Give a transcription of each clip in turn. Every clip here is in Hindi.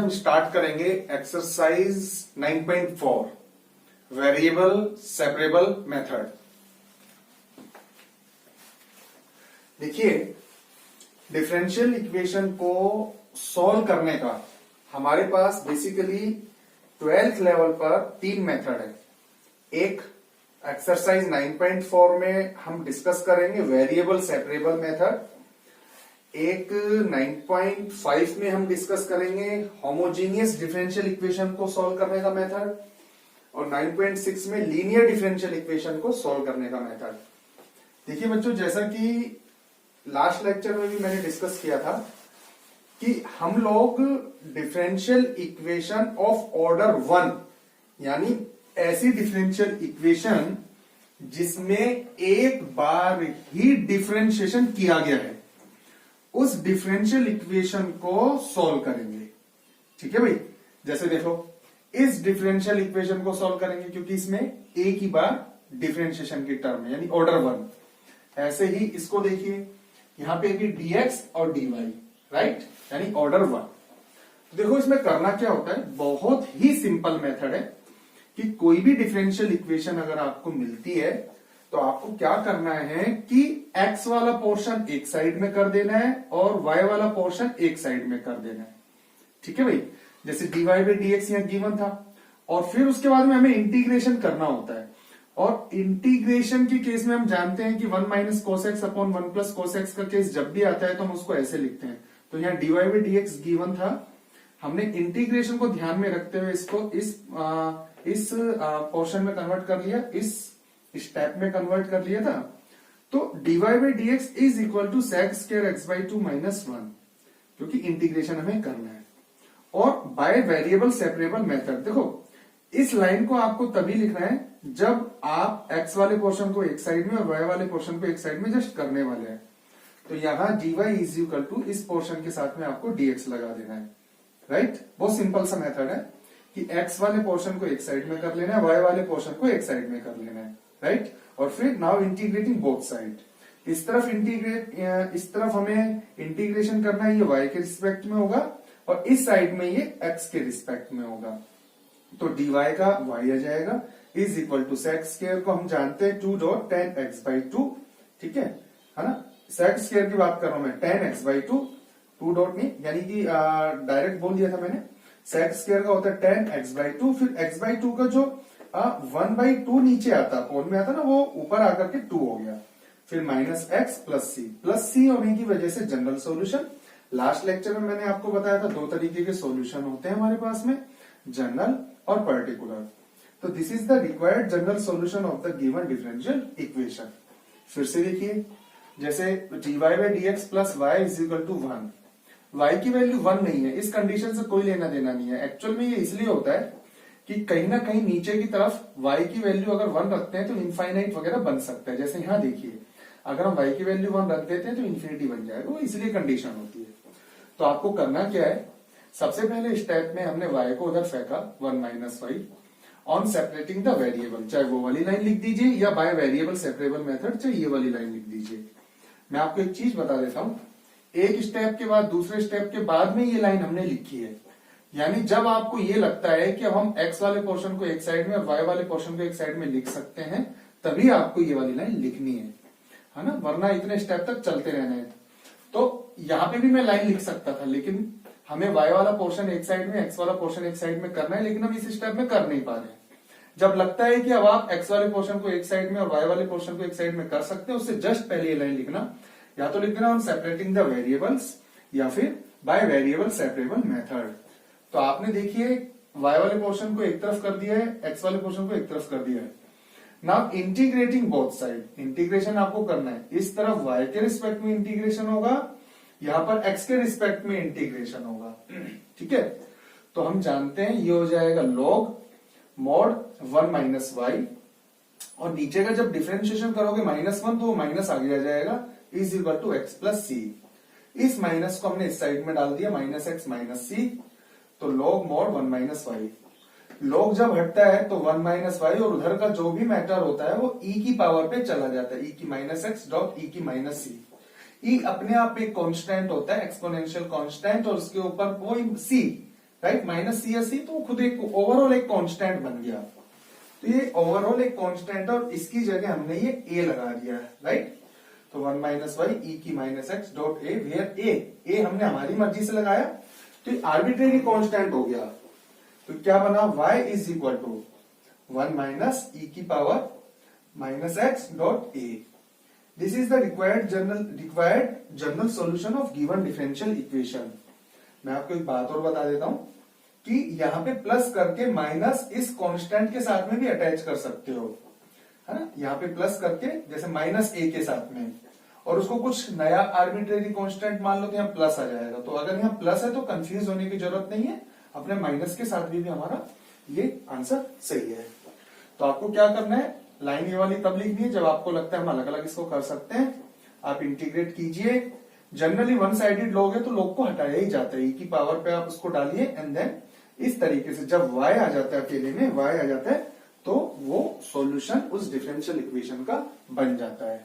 हम स्टार्ट करेंगे एक्सरसाइज 9.4 वेरिएबल सेपरेबल मेथड। देखिए, डिफरेंशियल इक्वेशन को सॉल्व करने का हमारे पास बेसिकली 12th लेवल पर 3 मेथड है। एक एक्सरसाइज 9.4 में हम डिस्कस करेंगे वेरिएबल सेपरेबल मेथड, एक 9.5 में हम डिस्कस करेंगे होमोजीनियस डिफरेंशियल इक्वेशन को सॉल्व करने का मेथड, और 9.6 में लीनियर डिफरेंशियल इक्वेशन को सॉल्व करने का मेथड। देखिए बच्चों, जैसा कि लास्ट लेक्चर में भी मैंने डिस्कस किया था कि हम लोग डिफरेंशियल इक्वेशन ऑफ ऑर्डर 1 यानी ऐसी डिफरेंशियल इक्वेशन जिसमें एक बार ही डिफरेंशिएशन किया गया है, उस डिफरेंशियल इक्वेशन को सॉल्व करेंगे। ठीक है भाई, जैसे देखो इस डिफरेंशियल इक्वेशन को सॉल्व करेंगे क्योंकि इसमें एक ही बार डिफरेंशिएशन की टर्म है यानी ऑर्डर 1। ऐसे ही इसको देखिए, यहां पे भी dx और dy, राइट, यानी ऑर्डर 1। तो देखो इसमें करना क्या होता है, बहुत ही सिंपल मेथड है कि कोई भी डिफरेंशियल इक्वेशन अगर आपको मिलती है तो आपको क्या करना है कि x वाला पोर्शन एक साइड में कर देना है और y वाला पोर्शन एक साइड में कर देना है। ठीक है भाई, जैसे dy बाई dx यहाँ गिवन था, और फिर उसके बाद में हमें इंटीग्रेशन करना होता है, और इंटीग्रेशन के केस में हम जानते हैं कि 1 minus cos x upon 1 plus cos x का केस जब भी आता है तो हम उसको ऐसे लिखते हैं। तो यहाँ dy बाई dx गिवन था, हमने इंटीग्रेशन को ध्यान में रखते हुए इसको इस पोर्शन में कन्वर्ट कर लिया, इस स्टेप में कन्वर्ट कर लिया था। तो dy by dx is equal to sec square X by 2 minus 1, क्योंकि इंटीग्रेशन हमें करना है। और बाय वेरिएबल सेपरेबल मेथड, देखो इस लाइन को आपको तभी लिखना है जब आप x वाले पोर्शन को एक साइड में और y वाले पोर्शन को एक साइड में जस्ट करने वाले हैं। तो यहां dy इज इक्वल टू इस पोर्शन के साथ में आपको dx लगा देना है, राइट। बहुत सिंपल सा मेथड है कि x वाले पोर्शन को एक साइड में कर लेना है, y वाले पोर्शन को एक साइड में कर लेना है, राइट। और फिर नाउ इंटीग्रेटिंग बोथ साइड, इस तरफ हमें इंटीग्रेशन करना है, ये y के रिस्पेक्ट में होगा, और इस साइड में ये x के रिस्पेक्ट में होगा। तो dy का y आ जाएगा is equal to sec square को हम जानते हैं 2 डॉट tan x बाई 2, ठीक है ना। सेक स्क्वायर की बात कर रहा हूं मैं, tan x बाई 2 डॉट नहीं, यानी कि डायरेक्ट बोल दिया था मैंने, सेक स्क्वायर का होता है tan x बाई 2, फिर x बाई 2 का जो 1 बाई 2 नीचे आता कोण में आता ना, वो ऊपर आकर के 2 हो गया, फिर माइनस एक्स प्लस सी होने की वजह से जनरल सॉल्यूशन। लास्ट लेक्चर में मैंने आपको बताया था 2 तरीके के सॉल्यूशन होते हैं हमारे पास में, जनरल और पर्टिकुलर। तो this is the required general solution of the given differential equation. फिर से देखिए, जैसे dy by dx plus y is equal to 1, y की वैल्यू 1 नहीं है, इस कंडीशन से कोई लेना देना नहीं है। एक्चुअल में ये इसलिए होता है कि कहीं ना कहीं नीचे की तरफ y की वैल्यू अगर 1 रखते हैं तो इनफाइनाइट वगैरह बन सकता है। जैसे यहाँ देखिए, अगर हम y की वैल्यू 1 रख देते हैं तो इन्फिनिटी बन जाएगा, वो इसलिए कंडीशन होती है। तो आपको करना क्या है, सबसे पहले स्टेप में हमने y को उधर फेंका 1 minus Y on separating the variable, चाहे वो वाली लाइन लिख दीजिए या बाय वेरिएबल सेपरेबल मेथड चाहे ये वाली लाइन लिख दीजिए। मैं आपको एक चीज बता देता हूं, एक स्टेप के बाद दूसरे स्टेप के बाद में ये लाइन हमने लिखी है, यानी जब आपको ये लगता है कि अब हम x वाले पोर्शन को एक साइड में और y वाले पोर्शन को एक साइड में लिख सकते हैं, तभी आपको ये वाली लाइन लिखनी है ना, वरना इतने स्टेप तक चलते रहना है। तो यहां पे भी मैं लाइन लिख सकता था, लेकिन हमें y वाला पोर्शन एक साइड में, x वाला पोर्शन एक साइड में करना है, लेकिन हम इस स्टेप में कर नहीं पा रहे हैं। जब लगता है कि अब आप x वाले पोर्शन को एक साइड में और y वाले पोर्शन को एक साइड में कर सकते हैं, उससे जस्ट पहले ये लाइन लिखना, या तो लिख देना ऑन सेपरेटिंग द वेरिएबल्स या फिर बाय वेरिएबल सेपरेबल मेथड। तो आपने देखिए y वाले पोर्शन को एक तरफ कर दिया है, x वाले पोर्शन को एक तरफ कर दिया है। Now integrating both side, integration आपको करना है, इस तरफ y के रिस्पेक्ट में इंटीग्रेशन होगा, यहां पर x के रिस्पेक्ट में इंटीग्रेशन होगा, ठीक है। तो हम जानते हैं ये हो जाएगा लॉग मॉड 1 माइनस वाई, और नीचे का जब डिफरेंशिएशन करोगे -1 तो वो माइनस आगे आ जाएगा, is equal to x plus C. इस माइनस को हमने इस साइड में डाल दिया, माइनस एक्स माइनस सी, तो log mod 1 minus Y. Log जब हटता है तो 1 माइनस वाई, और उधर का जो भी मैटर होता है वो e की पावर पे चला जाता है, e की माइनस एक्स डॉट e की माइनस सी। ई अपने आप एक कांस्टेंट होता है, एक्सपोनेंशियल कांस्टेंट, और उसके ऊपर वो सी, राइट, माइनस सी या सी, तो खुद एक ओवरऑल एक कांस्टेंट बन गया। तो ये ओवरऑल एक कांस्टेंट और इसकी जगह हमने ये ए लगा दिया, राइट। तो 1 माइनस वाई ई की minus x dot a, where a हमने हमारी मर्जी से लगाया, तो ये आर्बिट्रेरी कांस्टेंट हो गया। तो क्या बना, y is equal to 1 minus e की power minus x dot a. This is the required general solution of given differential equation. मैं आपको एक बात और बता देता हूं कि यहां पे प्लस करके माइनस इस कांस्टेंट के साथ में भी अटैच कर सकते हो, है ना। यहाँ पे प्लस करके जैसे माइनस ए के साथ में, और उसको कुछ नया आर्बिट्रेरी कांस्टेंट मान लो तो यहाँ प्लस आ जाएगा। तो अगर यहाँ प्लस है तो कंफ्यूज होने की जरूरत नहीं है, अपने माइनस के साथ भी हमारा ये आंसर सही है। तो आपको क्या करना है, लाइन ये वाली तब लिखनी है जब आपको लगता है हम अलग अलग इसको कर सकते हैं। आप इंटीग्रेट कीजिए, जनरली वन साइडेड लोग है तो लोग को हटाया ही जाता है, ई की पावर पे आप उसको डालिए एंड देन इस तरीके से जब y आ जाता है, अकेले में y आ जाता है, तो वो सॉल्यूशन उस डिफरेंशियल इक्वेशन का बन जाता है।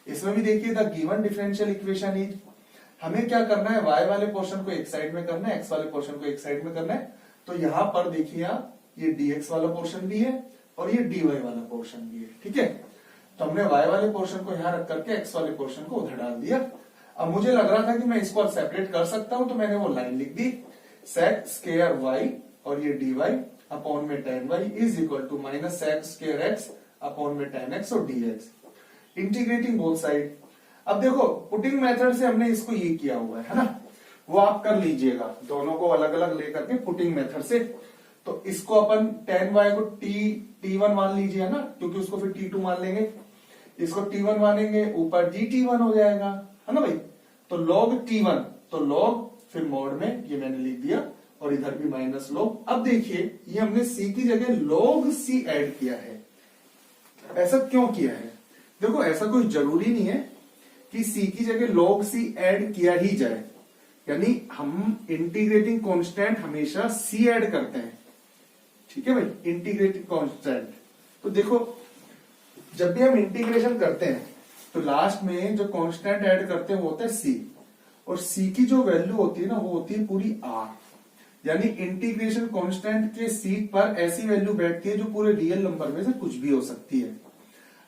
इसमें भी देखिए the given differential equation is, हमें क्या करना है, y वाले पोर्शन को एक साइड में करना है, x वाले पोर्शन को एक साइड में करना है। तो यहां पर देखिए आप, ये dx वाला पोर्शन भी है और ये dy वाला पोर्शन भी है, ठीक है। तो हमने y वाले पोर्शन को यहां रख करके x वाले पोर्शन को उधर डाल दिया। अब मुझे लग रहा था कि मैं इसको सेपरेट कर सकता हूं, तो मैंने वो लाइन लिख दी, sec स्क्वायर y और ये dy अपॉन में tan y is equal to minus sec square x upon में tan x और dx, इंटीग्रेटिंग बोथ साइड। अब देखो पुटिंग मेथड से हमने इसको ये किया हुआ है ना, वो आप कर लीजिएगा, दोनों को अलग अलग लेकर के पुटिंग मेथड से। तो इसको अपन tan y को t1 मान लीजिए ना, क्योंकि उसको फिर t2 मान लेंगे, इसको t1 मानेंगे, ऊपर dt1 हो जाएगा, है ना भाई। तो log t1, तो log फिर मोड में ये मैंने लिख दिया और इधर भी माइनस log। अब देखिए ये हमने c की जगह log c ऐड किया है। ऐसा क्यों किया है, देखो ऐसा कोई जरूरी नहीं है कि c की जगह log c ऐड किया ही जाए, यानी हम इंटीग्रेटिंग कांस्टेंट हमेशा c ऐड करते हैं, ठीक है भाई, इंटीग्रेटिंग कांस्टेंट। तो देखो जब भी हम इंटीग्रेशन करते हैं तो लास्ट में जो कांस्टेंट ऐड करते हैं वो होता है c, और c की जो वैल्यू होती है ना वो होती है पूरी r, यानी इंटीग्रेशन कांस्टेंट के सीट पर ऐसी वैल्यू बैठती है जो पूरे रियल नंबर में से कुछ भी हो सकती है।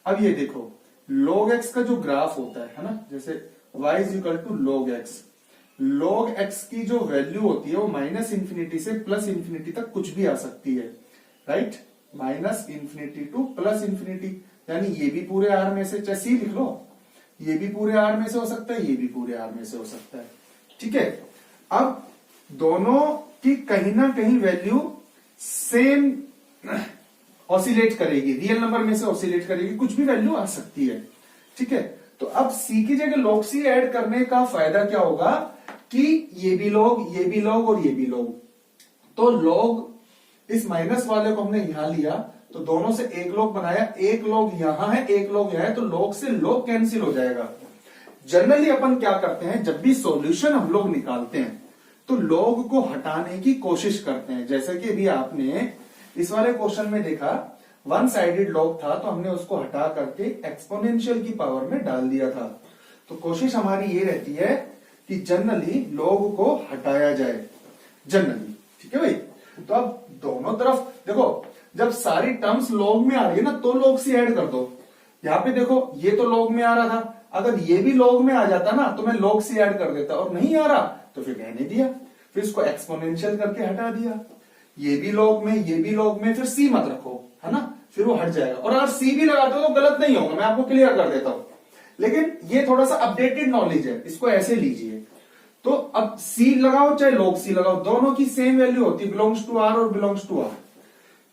अब ये देखो log x का जो ग्राफ होता है ना, जैसे y is equal to log x, log x की जो वैल्यू होती है वो माइनस इंफिनिटी से प्लस इंफिनिटी तक कुछ भी आ सकती है, right, minus infinity two plus infinity, यानी ये भी पूरे r में से, चाहे c लिख लो, ये भी पूरे r में से हो सकता है, ये भी पूरे r में से हो सकता है, ठीक है। अब दोनों की कहीं ना कहीं वैल्यू सेम ऑसिलेट करेगी, रियल नंबर में से ऑसिलेट करेगी, कुछ भी वैल्यू आ सकती है, ठीक है। तो अब c की जगह log c ऐड करने का फायदा क्या होगा कि ये भी log, ये भी log और ये भी log, तो log इस माइनस वाले को हमने यहां लिया तो दोनों से एक log बनाया, एक log यहां है, एक log यहां है, तो log से log कैंसिल हो जाएगा। जनरली अपन क्या करते हैं, जब भी सॉल्यूशन हम लोग निकालते हैं तो log को हटाने की कोशिश करते हैं। जैसे कि अभी आपने इस वाले क्वेश्चन में देखा, वन साइडेड log था तो हमने उसको हटा करके एक्सपोनेंशियल की पावर में डाल दिया था। तो कोशिश हमारी ये रहती है कि जनरली log को हटाया जाए, जनरली, ठीक है भाई। तो अब दोनों तरफ देखो, जब सारी टर्म्स log में आ रही है ना तो log से ऐड कर दो। यहाँ पे देखो ये तो log में आ रहा था, अगर ये भी log में आ जाता ना तो मैं log से ऐड कर देता, और नहीं आ रहा तो फिर रहने दिया, फिर इसको एक्सपोनेंशियल करके हटा दिया। ये भी log में, ये भी log में, फिर c मत रखो, है ना, फिर वो हट जाएगा। और अगर c भी लगाते हो तो गलत नहीं होगा, मैं आपको क्लियर कर देता हूं, लेकिन ये थोड़ा सा अपडेटेड नॉलेज है, इसको ऐसे लीजिए। तो अब c लगाओ चाहे log c लगाओ, दोनों की सेम वैल्यू होती है, बिलोंग्स टू r और बिलोंग्स टू r,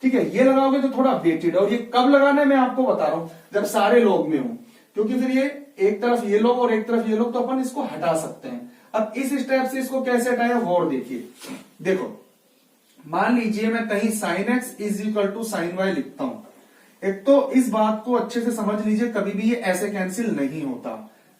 ठीक है। ये लगाओगे तो थोड़ा अपडेटेड है, और ये कब लगाना है मैं आपको बता रहा हूं, जब सारे log में हो, क्योंकि फिर ये एक तरफ ये log और एक तरफ ये log, तो अपन इसको हटा सकते हैं। अब इस स्टेप से इसको कैसे हटाया वो और देखिए। देखो मान लीजिए मैं कहीं sin x is equal to sin y लिखता हूं, एक तो इस बात को अच्छे से समझ लीजिए, कभी भी ये ऐसे कैंसिल नहीं होता,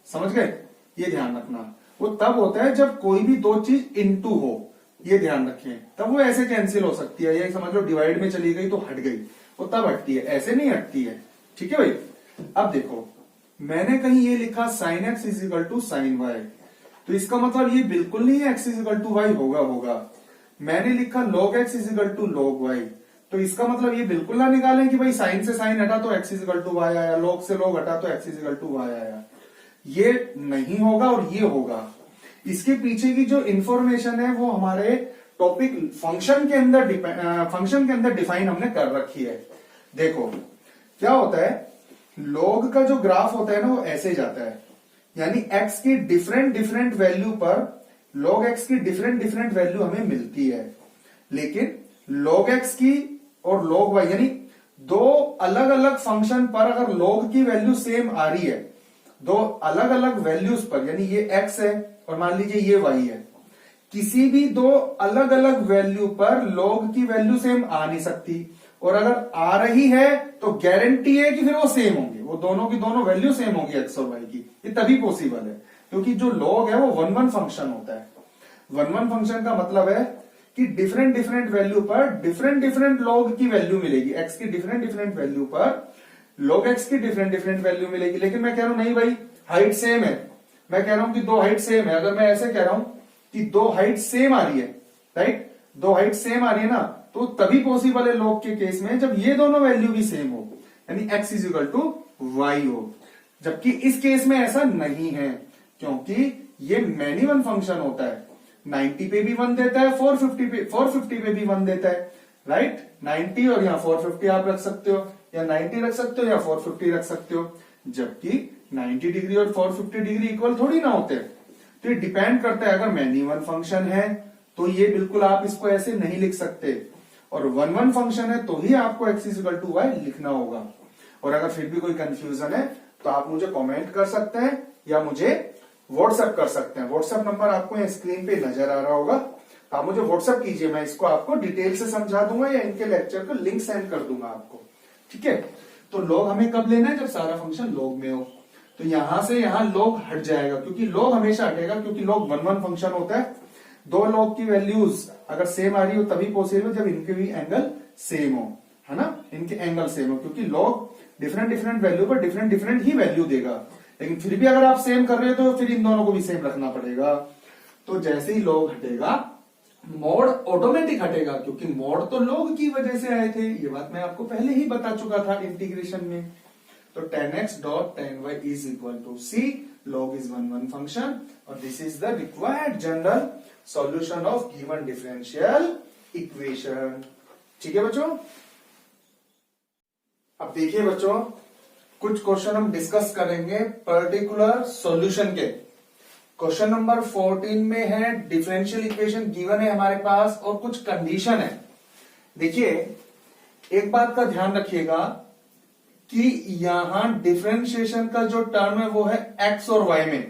समझ गए, ये ध्यान रखना। वो तब होता है जब कोई भी दो चीज इनटू हो, ये ध्यान रखें, तब वो ऐसे कैंसिल हो सकती है। ये समझ लो डिवाइड में चली गई तो हट गई, वो तब हटती है, ऐसे नहीं हटती है, ठीक है भाई। अब देखो मैंने कहीं ये लिखा sin x is equal to sin y, तो इसका मतलब ये बिल्कुल नहीं है x is equal to y होगा, मैंने लिखा log x is equal to log y, तो इसका मतलब ये बिल्कुल ना निकालें कि भाई साइन से साइन हटा तो x is equal to Y आया, log से log हटा तो x is equal to Y आया। ये नहीं होगा और ये होगा। इसके पीछे की जो इंफॉर्मेशन है वो हमारे टॉपिक फंक्शन के अंदर डिफाइन हमने कर रखी है। देखो क्या होता है, log का जो ग्राफ होता है ना वो ऐसे जाता है, यानी x की डिफरेंट वैल्यू पर log x की डिफरेंट वैल्यू हमें मिलती है, लेकिन log x की और log y यानी दो अलग अलग फंक्शन पर अगर log की वैल्यू सेम आ रही है, दो अलग अलग वैल्यूज पर, यानी ये x है और मान लीजिए ये y है, किसी भी दो अलग अलग वैल्यू पर log की वैल्यू सेम आ नहीं सकती, और अगर आ रही है तो गारंटी है कि फिर वो सेम होंगे, वो दोनों की दोनों वैल्यू सेम होगी x और y की। ये तभी पॉसिबल है क्योंकि जो log है वो 1-1 फंक्शन होता है। 1-1 फंक्शन का मतलब है कि डिफरेंट वैल्यू पर डिफरेंट log की वैल्यू मिलेगी, x की डिफरेंट वैल्यू पर log x की डिफरेंट वैल्यू मिलेगी। लेकिन मैं कह रहा हूं नहीं भाई हाइट सेम है, मैं कह रहा हूं कि दो हाइट सेम है, अगर मैं ऐसे कह रहा हूं कि दो हाइट सेम आ रही है, राइट, दो हाइट सेम आ रही है ना, तो तभी पॉसिबल है log के केस में जब ये दोनों वैल्यू भी सेम हो, यानी x is equal to Y हो। जबकि इस केस में ऐसा नहीं है क्योंकि ये मैनी वन फंक्शन होता है, 90 पे भी 1 देता है, 450 पे भी 1 देता है, राइट। 90 और यहाँ 450 आप रख सकते हो, या 90 रख सकते हो या 450 रख सकते हो, जबकि 90 डिग्री और 450 डिग्री इक्वल थोड़ी ना होते। तो ये डिपेंड करता है, अगर मैनी वन फंक्शन है तो ये बिल्कुल आप इसको ऐसे नहीं लिख सकते, और 1-1 फंक्शन है तो ही आपको x is equal to Y लिखना होगा। और अगर फिर भी कोई कंफ्यूजन है तो आप मुझे कमेंट कर सकते हैं या मुझे व्हाट्सएप कर सकते हैं। व्हाट्सएप नंबर आपको यहाँ स्क्रीन पे नजर आ रहा होगा, तो आप मुझे व्हाट्सएप कीजिए, मैं इसको आपको डिटेल से समझा दूंगा या इनके लेक्चर का लिंक सेंड कर दूंगा आपको, ठीक है। तो log हमें कब लेना है, जब सारा फंक्शन log में हो। तो यहां से यहां log हट जाएगा, क्योंकि log हमेशा हटेगा, क्योंकि log 1-1 फंक्शन होता है। दो log की वैल्यूज अगर सेम आ रही हो तभी पॉसिबल जब इनके भी एंगल सेम हो, है ना, इनके एंगल सेम हो, क्योंकि log डिफरेंट वैल्यू पर डिफरेंट ही वैल्यू देगा। लेकिन फिर भी अगर आप सेम कर रहे हो तो फिर इन दोनों को भी सेम रखना पड़ेगा। तो जैसे ही log हटेगा मोड ऑटोमेटिक हटेगा, क्योंकि मोड तो log की वजह से आए थे, ये बात मैं आपको पहले ही बता चुका था इंटीग्रेशन में। तो tan x dot tan y is equal to c, log is 1-1 function, और this is the required general solution of given differential equation. ठीक है बच्चों, अब देखिए बच्चों, कुछ क्वेश्चन हम डिस्कस करेंगे पर्टिकुलर सॉल्यूशन के। क्वेश्चन नंबर 14 में है डिफरेंशियल इक्वेशन गिवन है हमारे पास और कुछ कंडीशन है। देखिए एक बात का ध्यान रखिएगा कि यहां डिफरेंशिएशन का जो टर्म है वो है x और y में,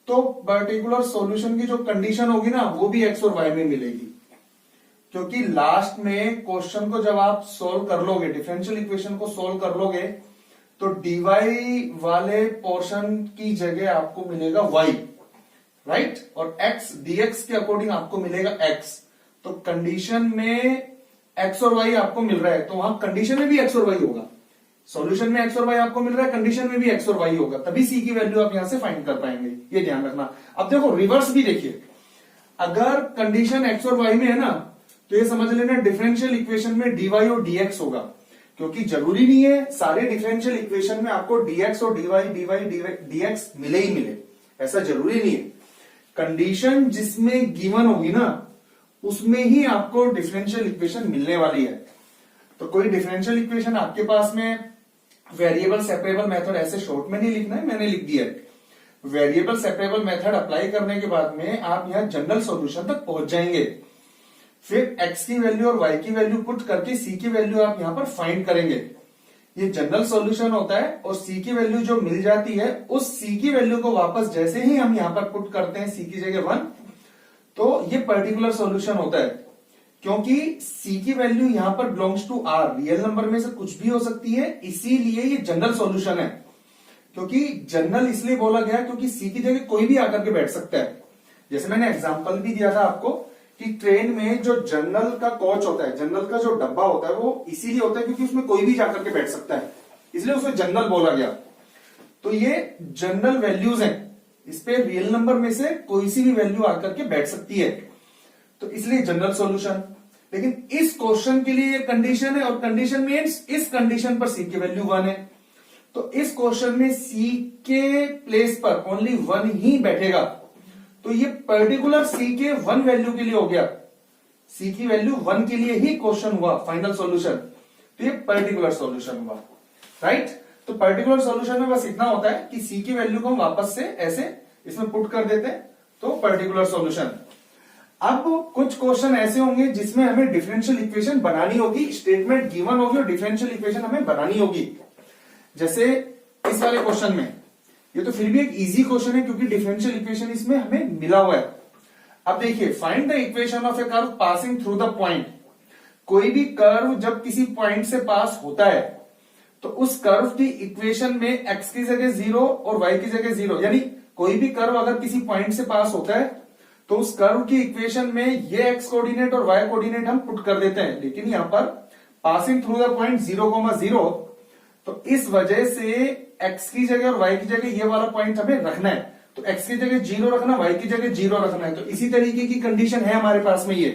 तो पर्टिकुलर सॉल्यूशन की जो कंडीशन होगी ना वो भी x और y में मिलेगी, क्योंकि लास्ट में क्वेश्चन को जब आप सोल्व कर लोगे, डिफरेंशियल इक्वेशन को सोल्व कर लोगे, तो dy वाले पोर्शन की जगह आपको मिलेगा y, राइट, और x dx के अकॉर्डिंग आपको मिलेगा x। तो कंडीशन में x और y आपको मिल रहा है, तो वहां कंडीशन में भी x और y होगा, सॉल्यूशन में x और y आपको मिल रहा है, कंडीशन में भी x और y होगा, तभी c की वैल्यू आप यहां से फाइंड कर पाएंगे, ये ध्यान रखना। अब देखो रिवर्स भी देखिए, अगर कंडीशन x और y में है ना, तो ये समझ लेना डिफरेंशियल इक्वेशन में dy और dx होगा, क्योंकि जरूरी नहीं है सारे डिफरेंशियल इक्वेशन में आपको dx और dx मिले ही मिले, ऐसा जरूरी नहीं है। कंडीशन जिसमें गिवन होगी ना उसमें ही आपको डिफरेंशियल इक्वेशन मिलने वाली है। तो कोई डिफरेंशियल इक्वेशन आपके पास में वेरिएबल सेपरेबल मेथड ऐसे शॉर्ट में नहीं लिखना है, मैंने लिख दिया है। वेरिएबल सेपरेबल मेथड अप्लाई करने के बाद में आप यहां जनरल सॉल्यूशन तक पहुंच जाएंगे, फिर x की वैल्यू और y की वैल्यू पुट करके c की वैल्यू आप यहां पर फाइंड करेंगे, ये जनरल सॉल्यूशन होता है। और c की वैल्यू जो मिल जाती है उस c की वैल्यू को वापस जैसे ही हम यहां पर पुट करते हैं c की जगह 1, तो ये पर्टिकुलर सॉल्यूशन होता है, क्योंकि c की वैल्यू यहां पर belongs to r, real number में से कुछ भी हो सकती है, इसीलिए ये जनरल सॉल्यूशन है। क्योंकि जनरल इसलिए बोला गया क्योंकि c की जगह कोई भी आकर के बैठ सकता है। जैसे मैंने एग्जांपल भी दिया था आपको कि ट्रेन में जो जनरल का कोच होता है, जनरल का जो डब्बा होता है, वो इसीलिए होता है क्योंकि उसमें कोई भी जाकर के बैठ सकता है, इसलिए उसे जनरल बोला गया। तो ये जनरल वैल्यूज हैं, इस पे रियल नंबर में से कोई सी भी वैल्यू आकर के बैठ सकती है। तो इसलिए जनरल सॉल्यूशन। लेकिन इस क्वेश्चन के लिए ये कंडीशन है, और कंडीशन मीन्स इस कंडीशन पर सी की वैल्यू 1 है, तो इस क्वेश्चन में सी के प्लेस पर ओनली 1 ही बैठेगा। तो ये पर्टिकुलर सी के 1 वैल्यू के लिए हो गया, सी की वैल्यू 1 के लिए ही क्वेश्चन हुआ फाइनल सॉल्यूशन। तो ये पर्टिकुलर सॉल्यूशन हुआ, राइट। तो पर्टिकुलर सॉल्यूशन में बस इतना होता है कि सी की वैल्यू को हम वापस से ऐसे इसमें पुट कर देते हैं, तो पर्टिकुलर सॉल्यूशन। अब कुछ क्वेश्चन ऐसे होंगे जिसमें हमें डिफरेंशियल इक्वेशन बनानी होगी, स्टेटमेंट गिवन होगी और डिफरेंशियल इक्वेशन हमें बनानी होगी। जैसे इस वाले क्वेश्चन में, ये तो फिर भी एक इजी क्वेश्चन है क्योंकि डिफरेंशियल इक्वेशन इसमें हमें मिला हुआ है। अब देखिए, find the equation of A curve passing through the point. कोई भी कर्व जब किसी पॉइंट से पास होता है तो उस कर्व की इक्वेशन में एक्स की जगह 0 और वाई की जगह 0, यानी कोई भी कर्व अगर किसी पॉइंट से पास होता है तो उस कर्व की इक्वेशन में ये एक्स कोऑर्डिनेट और वाई कोऑर्डिनेट हम पुट कर देते हैं। लेकिन यहां पर पासिंग थ्रू द पॉइंट 0,0, तो इस वजह से एक्स की जगह और वाई की जगह ये वाला पॉइंट हमें रखना है। तो एक्स की जगह 0 रखना, वाई की जगह 0 रखना है। तो इसी तरीके की कंडीशन है हमारे पास में ये।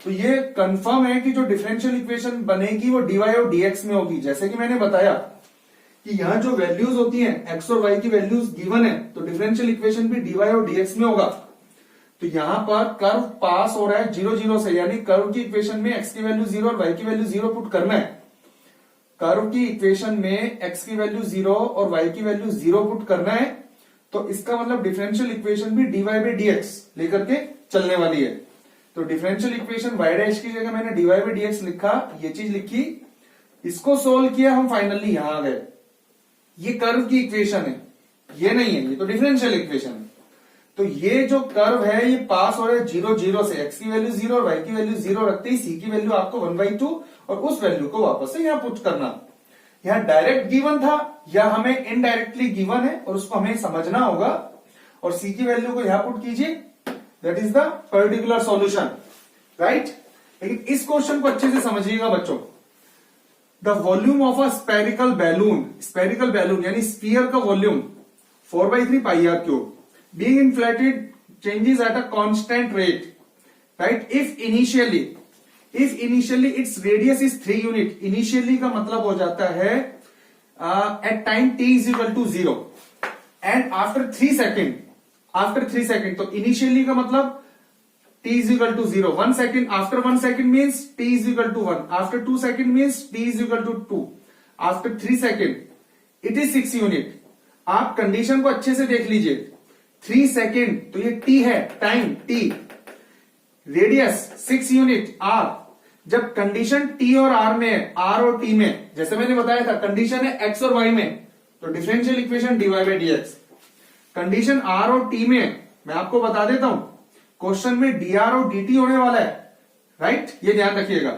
तो ये कंफर्म है कि जो डिफरेंशियल इक्वेशन बनेगी वो dy और dx में होगी। जैसे कि मैंने बताया कि यहां जो वैल्यूज होती हैं x और y की वैल्यूज गिवन है, तो डिफरेंशियल इक्वेशन भी dy और dx में होगा। तो यहां पर कर्व पास हो रहा है 0, 0 से, यानी कर्व की इक्वेशन में x की वैल्यू 0 और y की वैल्यू 0 पुट करना है। कर्व की इक्वेशन में x की वैल्यू 0 और y की वैल्यू 0 पुट करना है। तो इसका मतलब डिफरेंशियल इक्वेशन भी dy बाई dx लेकर के चलने वाली है। तो डिफरेंशियल इक्वेशन y डैश की जगह मैंने dy बाई dx लिखा, ये चीज लिखी, इसको सोल्व किया, हम फाइनली यहां आ गए। ये कर्व की इक्वेशन है, ये नहीं है, ये तो डिफरेंशियल इक्वेशन है। तो ये जो कर्व है ये पास हो रहा है 0, 0 से, x की वैल्यू 0 और y की वैल्यू 0 रखते ही c की वैल्यू आपको 1/2 और उस वैल्यू को वापस से यहां पुट करना। यहां डायरेक्ट गिवन था या हमें इनडायरेक्टली गिवन है और उसको हमें समझना होगा, और c की वैल्यू को यहां पुट कीजिए, that is the particular solution, right. लेकिन इस क्वेश्चन को अच्छे से समझिएगा बच्चों। The volume of a spherical balloon यानी स्फीयर का volume 4/3 pi R cube being inflated changes at a constant rate, right? If initially its radius is 3 unit, initially का मतलब हो जाता है at time t is equal to 0 and after 3 second, तो initially का मतलब t is equal to 0, 1 second, after 1 second means t is equal to 1, after 2 second means t is equal to 2, after 3 second it is 6 unit। आप कंडीशन को अच्छे से देख लीजिए, 3 सेकेंड तो ये t है, time t, radius 6 unit r। जब कंडीशन t और r में है, r और t में, जैसे मैंने बताया था कंडीशन है x और y में, तो differential equation dy by dx। Condition r और t में, मैं आपको बता देता हूं, क्वेश्चन में dr और dt होने वाला है, राइट, ये ध्यान रखिएगा।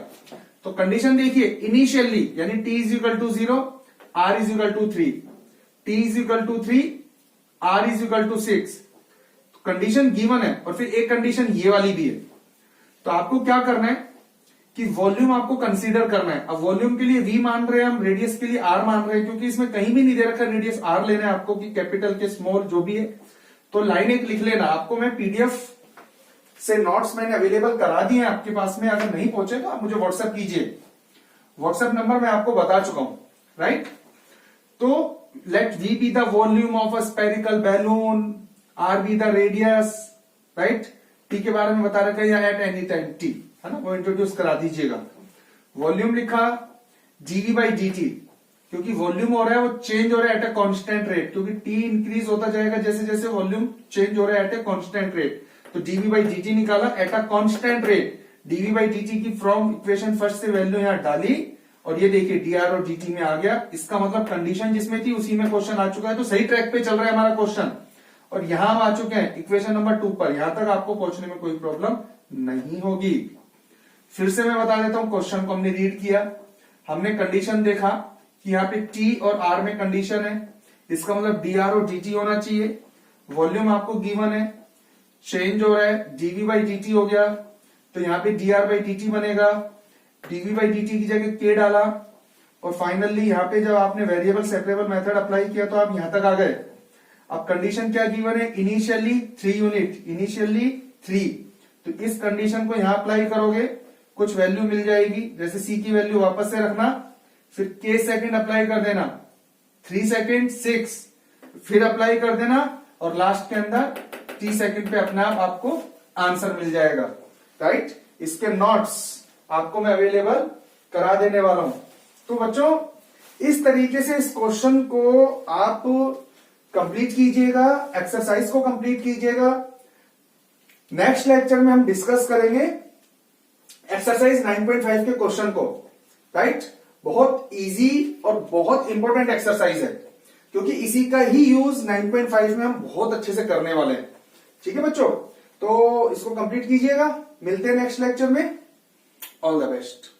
तो कंडीशन देखिए, इनिशियली यानी t is equal to 0, r is equal to 3, t is equal to 3, r is equal to 6, condition given है। और फिर एक कंडीशन ये वाली भी है। तो आपको क्या करना है कि वॉल्यूम आपको कंसीडर करना है। अब वॉल्यूम के लिए v मान रहे हैं हम, रेडियस के लिए r मान रहे हैं, क्योंकि इसमें कहीं भी नहीं दे रखा रेडियस r लेना है आपको, कि कैपिटल के स्मॉल जो भी है। तो लाइन एक लिख लेना, आपको मैं पीडीएफ से नोट्स मैंने अवेलेबल करा दिए हैं आपके पास में, अगर नहीं पहुंचे तो आप मुझे व्हाट्सएप कीजिए, व्हाट्सएप नंबर मैं आपको बता चुका हूं, राइट। तो let v be the volume of a spherical balloon, r be the radius, right? t के बारे में बता रखा है, या at any time t, है ना, वो इंट्रोड्यूस करा दीजिएगा। वॉल्यूम लिखा dv by dt, क्योंकि वॉल्यूम हो रहा है वो चेंज हो रहा है एट ए कांस्टेंट रेट, क्योंकि t इंक्रीज होता जाएगा जैसे जैसे वॉल्यूम चेंज हो रहा है एट ए कांस्टेंट रेट। तो dv by dt निकाला at a constant rate, dv by dt की फ्रॉम इक्वेशन फर्स्ट से वैल्यू यहां डाली, और ये देखिए dr और dt में आ गया। इसका मतलब कंडीशन जिसमें थी उसी में क्वेश्चन आ चुका है, तो सही ट्रैक पे चल रहा है हमारा क्वेश्चन। और यहां हम आ चुके हैं इक्वेशन नंबर 2 पर, यहां तक आपको पहुंचने में कोई प्रॉब्लम नहीं होगी। फिर से मैं बता देता हूं, क्वेश्चन को हमने रीड किया, हमने कंडीशन देखा कि यहाँ पे t और r में कंडीशन है, इसका मतलब dr और dt होना चाहिए। वॉल्यूम आपको गिवन है, चेंज हो रहा है, dv बाई dt हो गया, तो यहाँ पे dr बाई dt बनेगा, dv बाई dt की जगह k डाला, और फाइनली यहाँ पे जब आपने वेरिएबल सेपरेबल मेथड अप्लाई किया तो आप यहां तक आ गए। अब कंडीशन क्या गिवन है, इनिशियली 3 यूनिट, इनिशियली 3, तो इस कंडीशन को यहां अप्लाई करोगे, कुछ वैल्यू मिल जाएगी, जैसे सी की वैल्यू वापस से रखना, फिर के सेकंड अप्लाई कर देना, 3 सेकंड 6, फिर अप्लाई कर देना और लास्ट के अंदर टी सेकंड पे अपने आप आपको आंसर मिल जाएगा, राइट। इसके नोट्स आपको मैं अवेलेबल करा देने वाला हूं। तो बच्चों इस तरीके से इस क्वेश्चन को आप कंप्लीट कीजिएगा, एक्सरसाइज को कंप्लीट कीजिएगा। नेक्स्ट लेक्चर में हम डिस्कस करेंगे एक्सरसाइज 9.5 के क्वेश्चन को, राइट। बहुत इजी और बहुत इंपॉर्टेंट एक्सरसाइज है, क्योंकि इसी का ही यूज 9.5 में हम बहुत अच्छे से करने वाले हैं। ठीक है बच्चों, तो इसको कंप्लीट कीजिएगा, मिलते हैं नेक्स्ट लेक्चर में। All the best.